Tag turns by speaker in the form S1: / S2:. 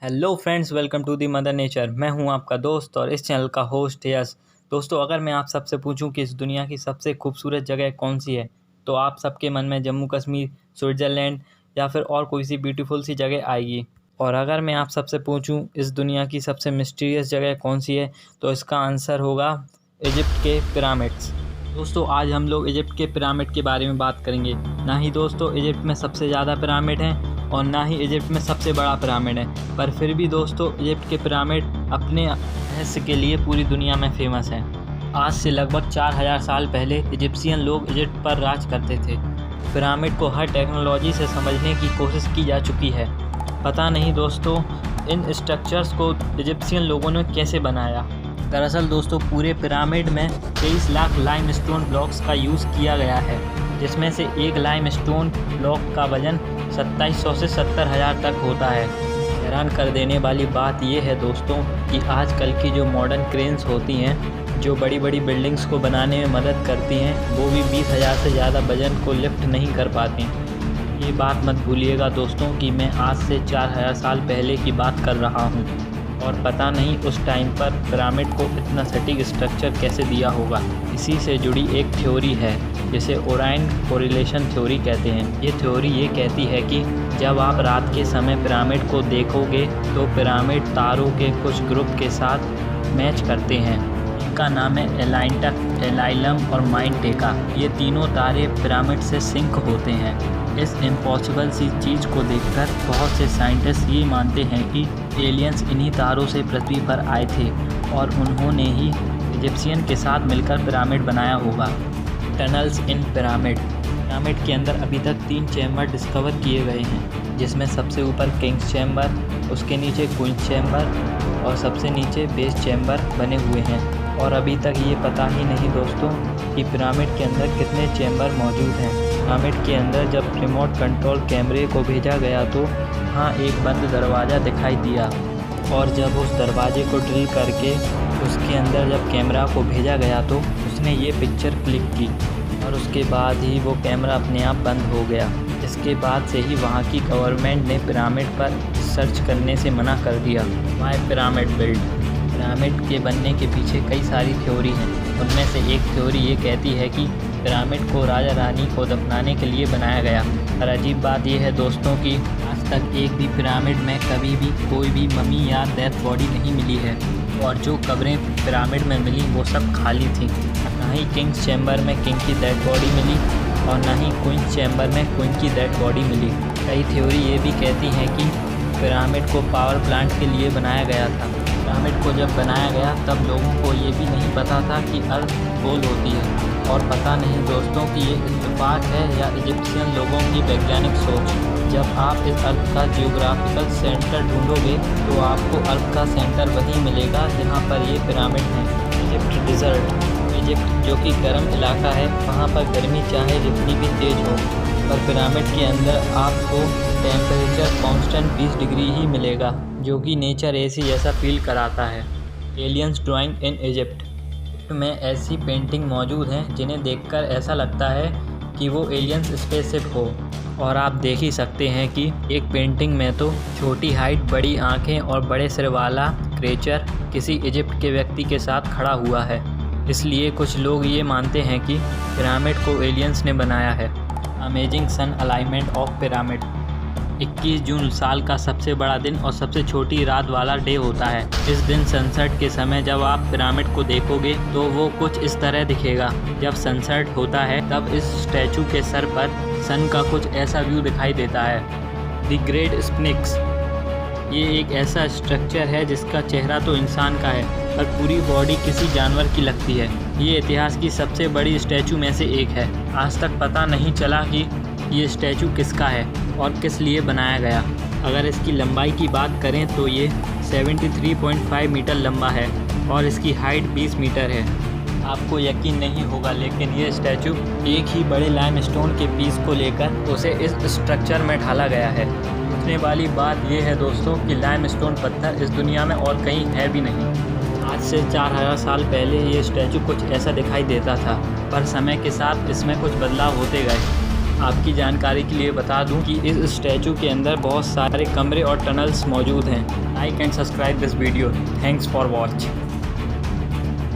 S1: Hello friends, welcome to the mother nature. मैं हूं आपका दोस्त और इस चैनल का होस्ट यस। दोस्तों, अगर मैं आप सबसे पूछूं कि इस दुनिया की सबसे खूबसूरत जगह कौन सी है, तो आप सबके मन में जम्मू कश्मीर, स्विट्ज़रलैंड या फिर और कोई सी ब्यूटीफुल सी जगह आएगी। और अगर मैं आप सबसे पूछूं इस दुनिया की सबसे मिस्टीरियस जगह कौन सी है, तो इसका आंसर होगा इजिप्ट के पिरामिड्स। दोस्तों, आज हम लोग इजिप्ट के पिरामिड के बारे में बात करेंगे। ना ही दोस्तों इजिप्ट में सबसे ज़्यादा पिरामिड हैं और ना ही इजिप्ट में सबसे बड़ा पिरामिड है, पर फिर भी दोस्तों इजिप्ट के पिरामिड अपने रहस्य के लिए पूरी दुनिया में फेमस हैं। आज से लगभग 4000 साल पहले इजिप्शियन लोग इजिप्ट पर राज करते थे। पिरामिड को हर टेक्नोलॉजी से समझने की कोशिश की जा चुकी है। पता नहीं दोस्तों इन स्ट्रक्चर्स को इजिप्शियन लोगों ने कैसे बनाया। दरअसल दोस्तों पूरे पिरामिड में 23 लाख लाइमस्टोन ब्लॉक्स का यूज़ किया गया है, जिसमें से एक लाइमस्टोन ब्लॉक का वजन 2700 से 70,000 तक होता है। हैरान कर देने वाली बात यह है दोस्तों कि आजकल की जो मॉडर्न क्रेन्स होती हैं, जो बड़ी बड़ी बिल्डिंग्स को बनाने में मदद करती हैं, वो भी 20,000 से ज़्यादा वजन को लिफ्ट नहीं कर पाती। ये बात मत भूलिएगा दोस्तों कि मैं आज से 4000 साल पहले की बात कर रहा हूँ और पता नहीं उस टाइम पर पिरामिड को इतना सटीक स्ट्रक्चर कैसे दिया होगा। इसी से जुड़ी एक थ्योरी है जिसे ओराइन कोरिलेशन थ्योरी कहते हैं। ये थ्योरी ये कहती है कि जब आप रात के समय पिरामिड को देखोगे तो पिरामिड तारों के कुछ ग्रुप के साथ मैच करते हैं। इनका नाम है एलाइंटक, एलाइलम और माइंटेका। ये तीनों तारे पिरामिड से सिंक होते हैं। इस इम्पॉसिबल सी चीज़ को देखकर बहुत से साइंटिस्ट ये मानते हैं कि एलियंस इन्हीं तारों से पृथ्वी पर आए थे और उन्होंने ही इजिप्शियन के साथ मिलकर पिरामिड बनाया होगा। टनल्स इन पिरामिड। पिरामिड के अंदर अभी तक 3 चैम्बर डिस्कवर किए गए हैं, जिसमें सबसे ऊपर किंग्स चैम्बर, उसके नीचे क्वींस चैम्बर और सबसे नीचे बेस चैम्बर बने हुए हैं। और अभी तक ये पता ही नहीं दोस्तों कि पिरामिड के अंदर कितने चैम्बर मौजूद हैं। पिरामिड के अंदर जब रिमोट कंट्रोल कैमरे को भेजा गया तो वहाँ एक बंद दरवाज़ा दिखाई दिया और जब उस दरवाजे को ड्रिल करके उसके अंदर जब कैमरा को भेजा गया तो उसने ये पिक्चर क्लिक की और उसके बाद ही वो कैमरा अपने आप बंद हो गया। इसके बाद से ही वहाँ की गवर्नमेंट ने पिरामिड पर सर्च करने से मना कर दिया। Y pyramid build. पिरामिड के बनने के पीछे कई सारी थ्योरी हैं। उनमें से एक थ्योरी ये कहती है कि पिरामिड को राजा रानी को दफनाने के लिए बनाया गया। और अजीब बात यह है दोस्तों कि आज तक एक भी पिरामिड में कभी भी कोई भी मम्मी या डेथ बॉडी नहीं मिली है और जो कब्रें पिरामिड में मिली वो सब खाली थी। ना ही किंग्स चैम्बर में किंग की डेड बॉडी मिली और ना ही क्वींस चैम्बर में क्वीन की डेड बॉडी मिली। कई थ्योरी ये भी कहती हैं कि पिरामिड को पावर प्लांट के लिए बनाया गया था। पिरामिड को जब बनाया गया तब लोगों को ये भी नहीं पता था कि अर्थ गोल होती है। और पता नहीं दोस्तों कि ये इत्तेफाक है या इजिप्शियन लोगों की वैज्ञानिक सोच। जब आप इस अर्थ का जियोग्राफिकल सेंटर ढूंढोगे तो आपको अर्थ का सेंटर वही मिलेगा जहाँ पर ये पिरामिड हैं। Egypt dessert. इजिप्ट जो कि गर्म इलाका है, वहाँ पर गर्मी चाहे जितनी भी तेज़ हो, पर पिरामिड के अंदर आपको टेम्परेचर कांस्टेंट 20 डिग्री ही मिलेगा, जो कि नेचर एसी जैसा फील कराता है। एलियंस ड्राइंग इन इजिप्ट में ऐसी पेंटिंग मौजूद हैं जिन्हें देखकर ऐसा लगता है कि वो एलियंस स्पेसशिप हो। और आप देख ही सकते हैं कि एक पेंटिंग में तो छोटी हाइट, बड़ी आंखें और बड़े सिर वाला क्रिएचर किसी इजिप्ट के व्यक्ति के साथ खड़ा हुआ है। इसलिए कुछ लोग ये मानते हैं कि पिरामिड को एलियंस ने बनाया है। Amazing sun alignment of pyramid. 21 June साल का सबसे बड़ा दिन और सबसे छोटी रात वाला डे होता है। इस दिन सनसेट के समय जब आप पिरामिड को देखोगे तो वो कुछ इस तरह दिखेगा। जब सनसेट होता है तब इस स्टैचू के सर पर सन का कुछ ऐसा व्यू दिखाई देता है। The great sphinx. ये एक ऐसा स्ट्रक्चर है जिसका चेहरा तो इंसान का है पर पूरी बॉडी किसी जानवर की लगती है। ये इतिहास की सबसे बड़ी स्टैचू में से एक है। आज तक पता नहीं चला कि ये स्टैचू किसका है और किस लिए बनाया गया। अगर इसकी लंबाई की बात करें तो ये 73.5 मीटर लंबा है और इसकी हाइट 20 मीटर है। आपको यकीन नहीं होगा लेकिन ये स्टैचू एक ही बड़े लाइमस्टोन के पीस को लेकर उसे इस स्ट्रक्चर में ढाला गया है। पूछने वाली बात यह है दोस्तों कि लाइमस्टोन पत्थर इस दुनिया में और कहीं है भी नहीं। आज से 4000 साल पहले ये स्टैचू कुछ ऐसा दिखाई देता था, पर समय के साथ इसमें कुछ बदलाव होते गए। आपकी जानकारी के लिए बता दूं कि इस स्टैचू के अंदर बहुत सारे कमरे और टनल्स मौजूद हैं। Like and subscribe this video. Thanks for watch.